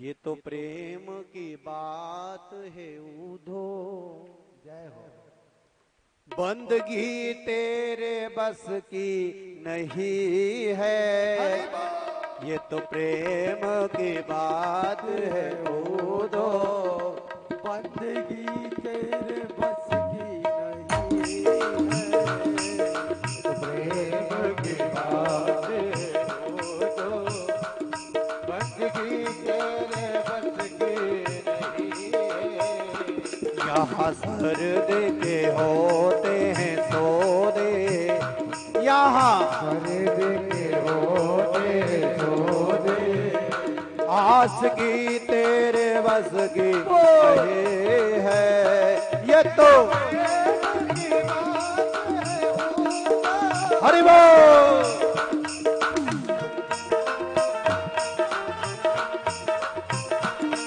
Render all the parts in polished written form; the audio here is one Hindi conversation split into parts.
ये तो प्रेम की बात है उधो। जय हो। बंदगी तेरे बस की नहीं है, ये तो प्रेम की बात है उधो। बंदगी तेरे बस की नहीं है, तो प्रेम की बात है उधो। बंदगी तेरे बस की नहीं है। यहाँ सर्द के होते हैं सौदे, यहाँ सर्द के होते सौदे। आस की तेरे बस की नहीं है, ये तो हरि बोल।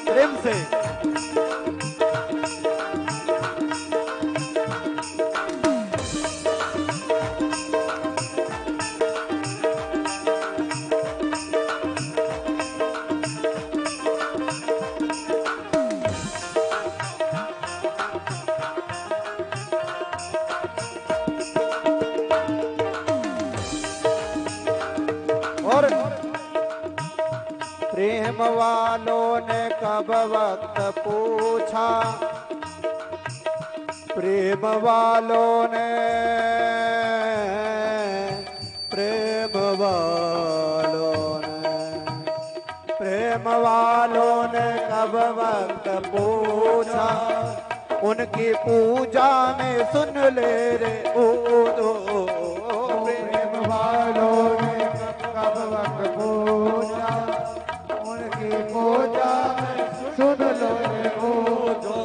प्रेम से और प्रेम वालों ने कब वक्त पूछा, प्रेम वालों ने, प्रेम वालों ने, प्रेम वालों ने कब वक्त पूछा, उनकी पूजा में सुन ले रे उधो। प्रेम वालों ने कब वक्त पूजा, उनकी पूजा में सुन लो रे उधो।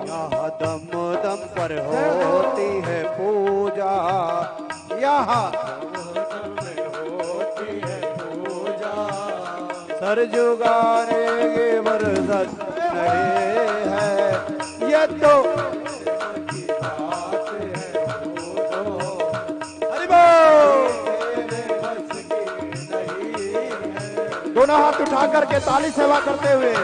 यहाँ दम दम पर होती है पूजा, यहाँ होती है पूजा। सर झुकाने की बरसत नहीं है, ये तो बात है उधो। हरि बोल। तेरे बस की नहीं है। दोनों हाथ उठा करके ताली सेवा करते हुए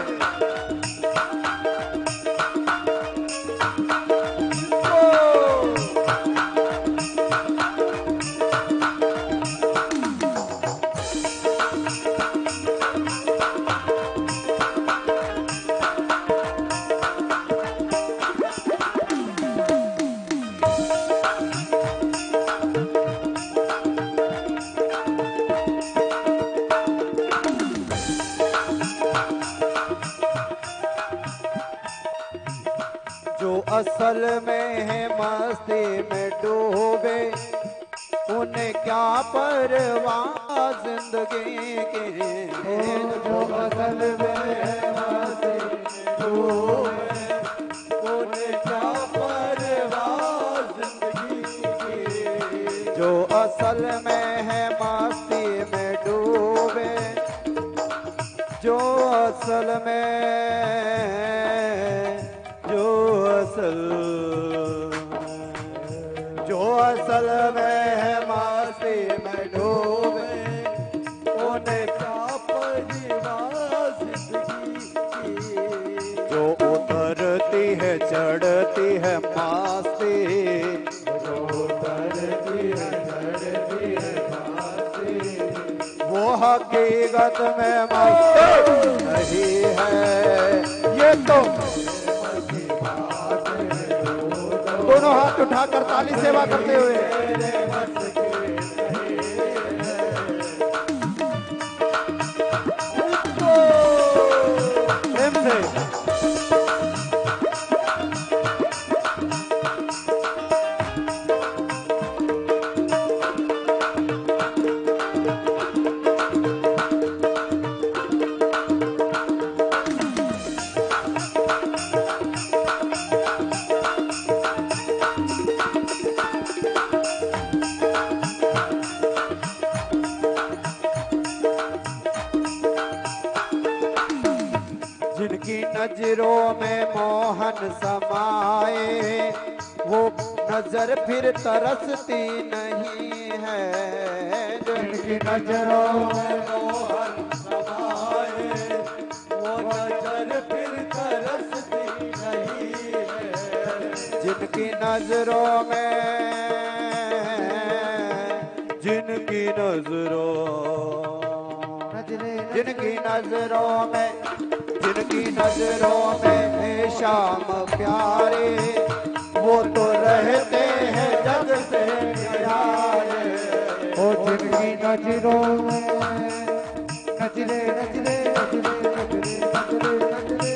जो असल में है मस्ती में डूबे, उन्हें क्या परवाह जिंदगी की। जो असल में है मस्ती डूबे, उन्हें क्या परवाह जिंदगी की। जो असल में है मस्ती में डूबे, जो असल में, जो असल में है मस्ती में डूबे, उन्हें क्या परवाह जिंदगी की। जो उतरती है चढ़ती है मस्ती, जो उतरती है चढ़ती है मस्ती। वो हकीकत में मस्ती नहीं है, ये तो दोनों हाथ उठाकर ताली सेवा करते हुए प्रेम से जिनकी नजरों में मोहन समाए, वो नजर फिर तरसती नहीं है। जिनकी नजरों में मोहन समाए, वो नजर फिर तरसती नहीं है। जिनकी नजरों में, जिनकी नजरों, जिनकी नजरों में, जिनकी नजरों में है श्याम प्यारे, वो तो रहते हैं जग से न्यारे। ओ जिनकी नजरों में नजरे नजरे नजरे नजरे नजरे नजरे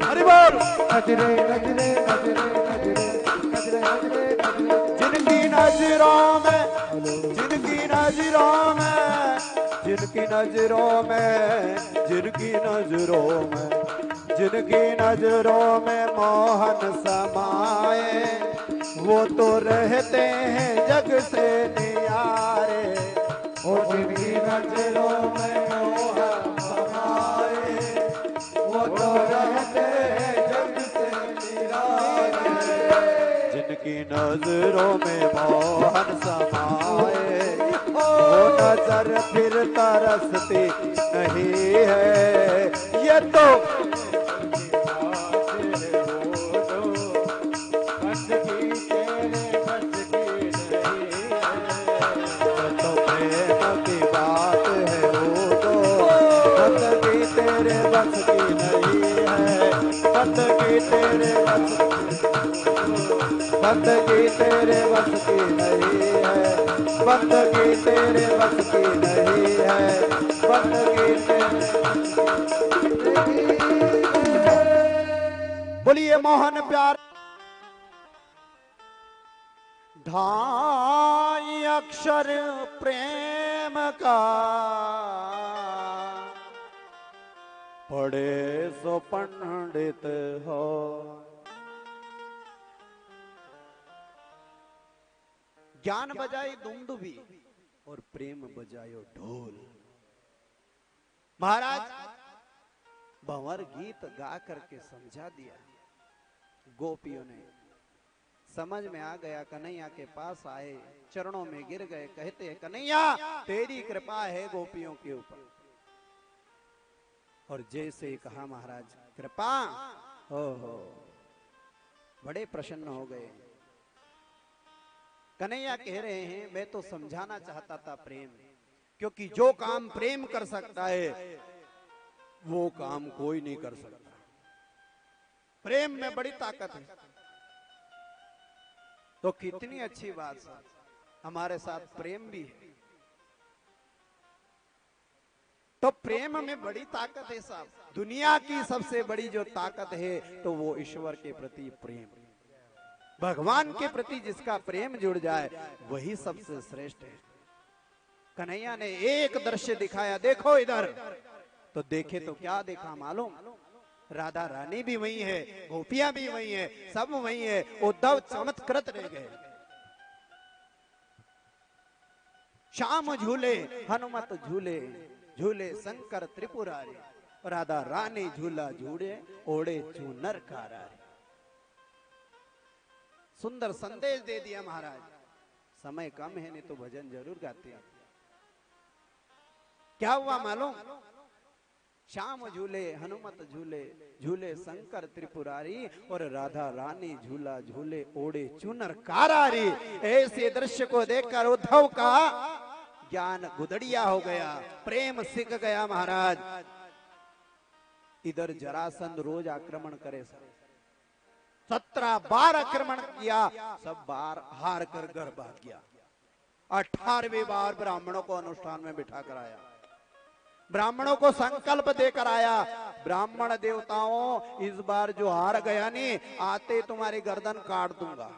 हरि बोल। नजरे नजरे नजरे नजरे नजरे नजरे नजरे जिनकी नजरों में, जिनकी नजरों में, जिनकी नजरों में, जिनकी नजरों में, जिनकी नजरों में मोहन समाए, वो तो रहते हैं जग से न्यारे। ओ जिनकी नजरों में मोहन समाए, वो तो रहते हैं जग से निराले। जिनकी नजरों में मोहन समाए, वो नजर फिर तरसती नहीं है। ये तो बस की नहीं है, बंदगी तेरे बस, बंदगी तेरे बस की नहीं है, बंदगी तेरे बस की नहीं है, बंदगी तेरे। बोलिए मोहन प्यार। ढाई अक्षर प्रेम का पढ़े सो पंडित हो। ज्ञान बजाई दुमदुबी और प्रेम बजायो ढोल। महाराज भंवर गीत गा करके समझा दिया। गोपियों ने समझ में आ गया, कन्हैया के पास आए, चरणों में गिर गए, कहते हैं कन्हैया तेरी कृपा है गोपियों के ऊपर। और जैसे कहा महाराज कृपा, ओहो बड़े प्रसन्न हो गए। कन्हैया कह रहे हैं मैं तो समझाना चाहता था प्रेम, क्योंकि जो काम प्रेम कर सकता है वो काम कोई नहीं कर सकता। प्रेम में बड़ी ताकत है। तो कितनी अच्छी बात है, हमारे साथ प्रेम भी है। तो प्रेम में बड़ी ताकत है साहब। दुनिया की सबसे बड़ी जो ताकत है तो वो ईश्वर के प्रति प्रेम, भगवान के प्रति जिसका प्रेम जुड़ जाए वही सबसे श्रेष्ठ है। कन्हैया ने एक दृश्य दिखाया, देखो इधर। तो देखे तो क्या देखा मालूम? राधा रानी भी वही है, गोपियां भी वही है, सब वही है। उद्धव चमत्कृत रह गए। श्याम झूले हनुमत झूले, झूले शंकर त्रिपुरारी, राधा रानी झूला झूले ओढ़े चूनर कारारी। सुंदर संदेश दे दिया महाराज। समय कम है नहीं तो भजन जरूर गाते हैं। क्या हुआ मालूम? श्याम झूले हनुमत झूले, झूले शंकर त्रिपुरारी, और राधा रानी झूला झूले ओढ़े चूनर कारारी। ऐसे दृश्य को देखकर उद्धव का ज्ञान गुदड़िया हो गया, प्रेम सीख गया महाराज। इधर जरासंध रोज आक्रमण करे, 17 बार आक्रमण किया, सब बार हार कर घर भाग गया। 18वीं बार ब्राह्मणों को अनुष्ठान में बिठा कर आया, ब्राह्मणों को संकल्प देकर आया, ब्राह्मण देवताओं इस बार जो हार गया नहीं, आते तुम्हारी गर्दन काट दूंगा।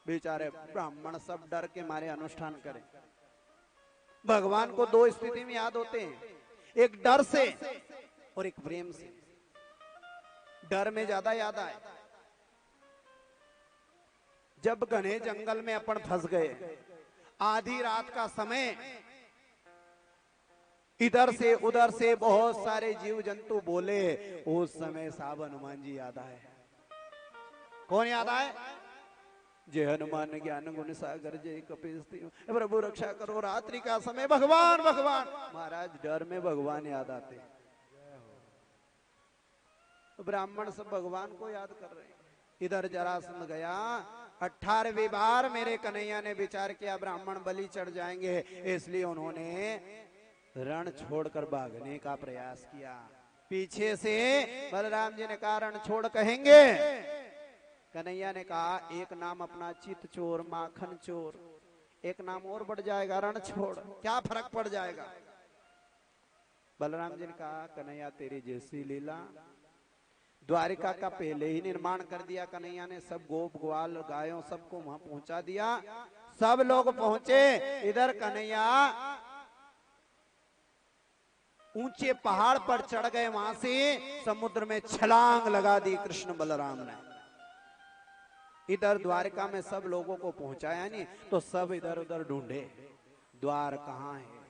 बेचारे ब्राह्मण सब डर के मारे अनुष्ठान करें। भगवान को दो स्थिति में याद होते हैं, एक डर से और एक प्रेम से। डर में ज्यादा याद आए जब घने जंगल में अपन फंस गए, आधी रात का समय, इधर से उधर से बहुत सारे जीव जंतु बोले, उस समय साहब हनुमान जी याद आए। कौन याद आए? जय हनुमान ज्ञान गुण सागर जय कपीस, प्रभु रक्षा करो रात्रि का समय, भगवान भगवान। महाराज डर में भगवान याद आते। ब्राह्मण सब भगवान को याद कर रहे हैं। इधर जरासंध गया, 18वीं बार मेरे कन्हैया ने विचार किया ब्राह्मण बलि चढ़ जाएंगे, इसलिए उन्होंने रण छोड़कर भागने का प्रयास किया। पीछे से बलराम जी ने कहा रण छोड़ कहेंगे, कन्हैया ने कहा एक नाम अपना चित चोर माखन चोर, एक नाम और बढ़ जाएगा रण छोड़, क्या फर्क पड़ जाएगा। बलराम जी ने कहा कन्हैया तेरी जैसी लीला। द्वारिका का पहले ही निर्माण कर दिया कन्हैया ने, सब गोप ग्वाल गायों सबको वहां पहुंचा दिया, सब लोग पहुंचे। इधर कन्हैया ऊंचे पहाड़ पर चढ़ गए, वहां से समुद्र में छलांग लगा दी कृष्ण बलराम ने। इधर द्वारिका में सब लोगों को पहुंचाया नहीं तो सब इधर उधर ढूंढे द्वार कहां है,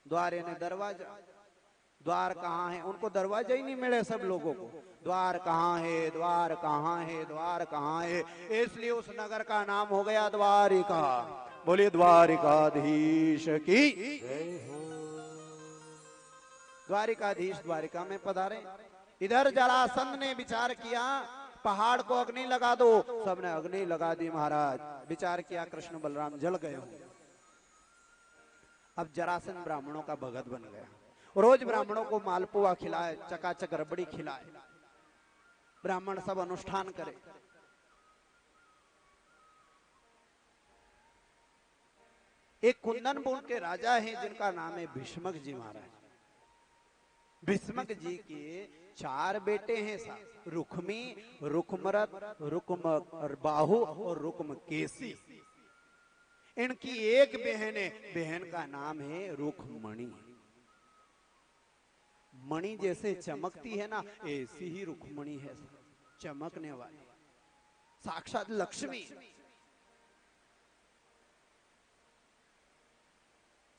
द्वारे ने दरवाजा, द्वार कहां है, उनको दरवाजा ही नहीं मिले सब लोगों को, द्वार कहां है, द्वार कहां है, द्वार कहां है। इसलिए उस नगर का नाम हो गया द्वारिका। बोलिए द्वारिकाधीश की। द्वारिकाधीश द्वारिका में पधारे। इधर जरासंध ने विचार किया पहाड़ को अग्नि लगा दो, सबने अग्नि लगा दी महाराज। विचार किया कृष्ण बलराम जल गए होंगे। अब जरासंध ब्राह्मणों का भगत बन गया, रोज ब्राह्मणों को मालपुआ खिलाए, चकाचक रबड़ी खिलाए, ब्राह्मण सब अनुष्ठान करे। एक कुंदनपुर के राजा हैं जिनका नाम है भीष्मक जी महाराज। भीष्मक जी के 4 बेटे हैं साहब, रुक्मी, रुक्मरथ, रुक्मबाहु और रुक्मकेशी। इनकी एक बहन है, बहन का नाम है रुक्मणी। मणि जैसे चमकती है ना, ऐसी ही रुक्मणी है, चमकने वाली, साक्षात लक्ष्मी,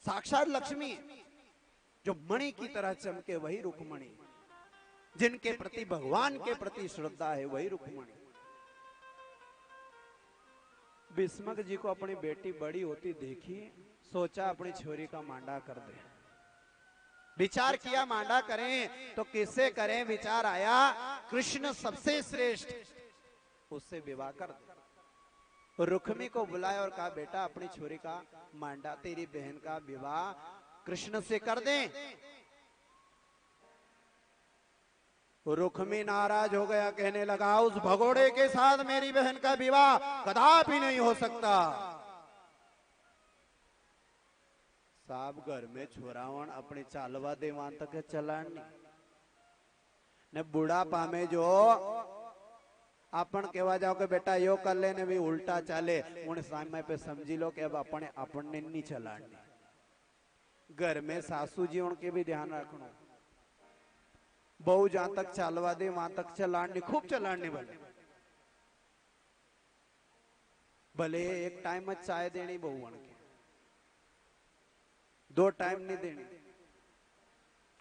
साक्षात लक्ष्मी जो मणि की तरह चमके वही रुक्मणी, जिनके प्रति भगवान के प्रति श्रद्धा है वही रुक्मणी। भीष्मक जी को अपनी बेटी बड़ी होती देखी, सोचा अपनी छोरी का मांडा कर दे। विचार किया मांडा करें तो किससे करें, विचार आया कृष्ण सबसे श्रेष्ठ, उससे विवाह कर दे। रुक्मी को बुलाया और कहा बेटा अपनी छोरी का मांडा, तेरी बहन का विवाह कृष्ण से कर दें। रुक्मी नाराज हो गया, कहने लगा उस भगोड़े के साथ मेरी बहन का विवाह कदापि नहीं हो सकता। साहब घर में छोरावण अपने चालवा दे वहां तक चलान ने बुढ़ापा में जो अपन कहवा जाओ कि बेटा यो कर ले ने भी उल्टा चाले, उन समय पे समझी लो कि अब अपने अपने नहीं चलानी। घर में सासू जी उनके भी ध्यान रखना, बहू जहां तक चालवा दे वहां तक चलानी, खूब चलानी। भले एक टाइम चाय देनी बहू के, 2 टाइम नहीं देनी,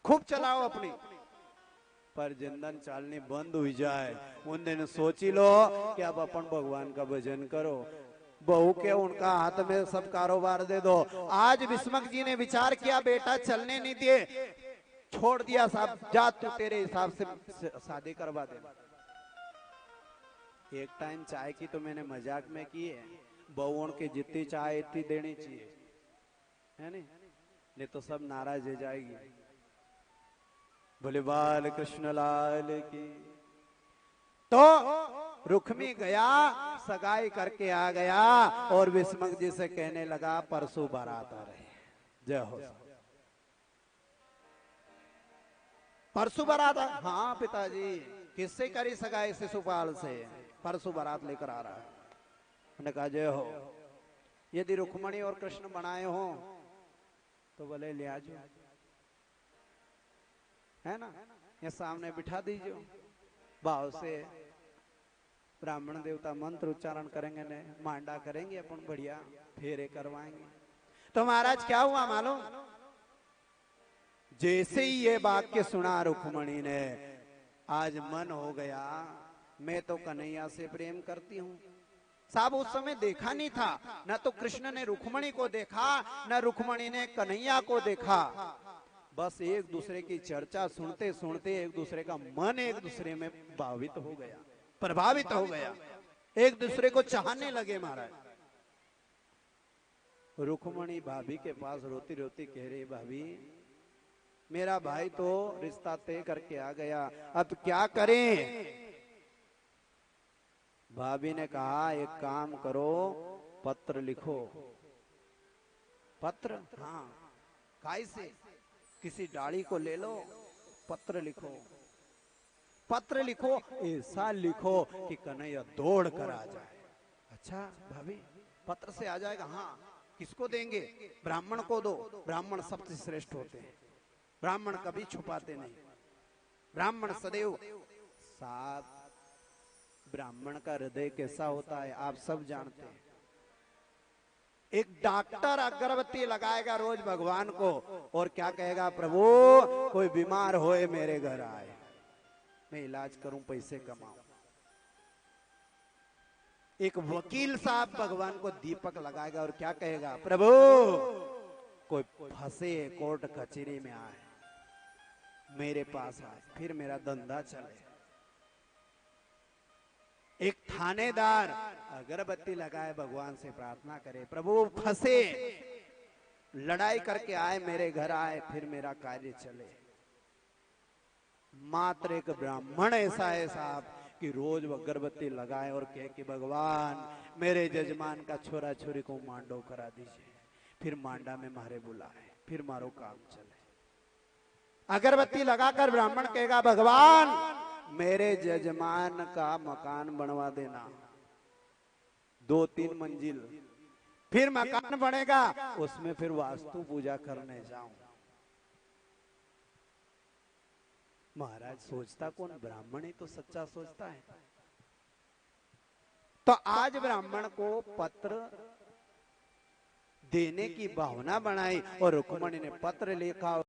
खूब चलाओ अपनी, पर जिंदन चालनी बंद हुई जाए उन दिन सोची लो कि अब अपन भगवान का भजन करो। बहू के उनका हाथ में सब कारोबार दे दो। आज भीष्मक जी ने विचार किया बेटा चलने नहीं दिए, छोड़ दिया साहब, जा तू तेरे हिसाब से शादी करवा दे। एक टाइम चाय की तो मैंने मजाक में की है, बहुओं की जितनी चाय इतनी देनी चाहिए, है नहीं तो सब नाराज हो जाएगी। बोले बाल कृष्ण लाल की। तो रुक्मी गया, सगाई करके आ गया और भीष्मक जी से कहने लगा परसों बारात आ रहे, जय हो। परसों बारात? हाँ पिताजी। किससे करी सगाई? शिशुपाल से। परसों बारात लेकर आ रहा है। उन्होंने कहा जय हो। यदि रुक्मणी और कृष्ण बनाए हो तो बोले ले आ जाओ, है ना, ये सामने बिठा दीजिए। भाव से ब्राह्मण देवता मंत्र उच्चारण करेंगे, ने मांडा करेंगे, अपन बढ़िया फेरे करवाएंगे। तो महाराज क्या हुआ मालूम? जैसे ही ये वाक्य सुना रुक्मणी ने, आज मन हो गया मैं तो कन्हैया से प्रेम करती हूँ। साहब उस समय देखा नहीं था, न तो कृष्ण ने रुक्मणी को देखा, न रुक्मणी ने कन्हैया को देखा। बस एक दूसरे की चर्चा सुनते सुनते एक दूसरे का मन एक दूसरे में भावित हो गया, प्रभावित हो गया, एक दूसरे को चाहने लगे महाराज। रुक्मणी भाभी के पास रोती रोती कह रही, भाभी मेरा भाई तो रिश्ता तय करके आ गया, अब क्या करें? भाभी ने कहा एक काम करो, पत्र लिखो। पत्र? हाँ, काय से? किसी डाली को ले लो, पत्र लिखो। पत्र लिखो, ऐसा लिखो कि कन्हैया दौड़ कर आ जाए। अच्छा भाभी, पत्र से आ जाएगा? हाँ। किसको देंगे? ब्राह्मण को दो, ब्राह्मण सबसे श्रेष्ठ होते हैं, ब्राह्मण कभी छुपाते नहीं, ब्राह्मण सदैव। साहब ब्राह्मण का हृदय कैसा होता है आप सब जानते हैं। एक डॉक्टर अगरबत्ती लगाएगा रोज भगवान को और क्या कहेगा, प्रभु कोई बीमार होए मेरे घर आए, मैं इलाज करूं, पैसे कमाऊं। एक वकील साहब भगवान को दीपक लगाएगा और क्या कहेगा, प्रभु कोई फंसे कोर्ट कचहरी में आए मेरे पास आए, फिर मेरा धंधा चले। एक थानेदार अगरबत्ती लगाए भगवान से प्रार्थना करे, प्रभु फंसे लड़ाई करके आए मेरे घर आए, फिर मेरा कार्य चले। मात्र एक ब्राह्मण ऐसा है साहब कि रोज अगरबत्ती लगाए और कहे कि भगवान मेरे जजमान का छोरा छोरी को मांडो करा दीजिए, फिर मांडा में मारे बुलाए, फिर मारो काम चले। अगरबत्ती लगाकर ब्राह्मण कहेगा, भगवान मेरे जजमान का मकान बनवा देना, 2-3 मंजिल, फिर मकान बनेगा उसमें फिर वास्तु पूजा करने जाऊं। महाराज सोचता कौन? ब्राह्मण ही तो सच्चा सोचता है। तो आज ब्राह्मण को पत्र देने की भावना बनाई और रुक्मणी ने पत्र लिखा।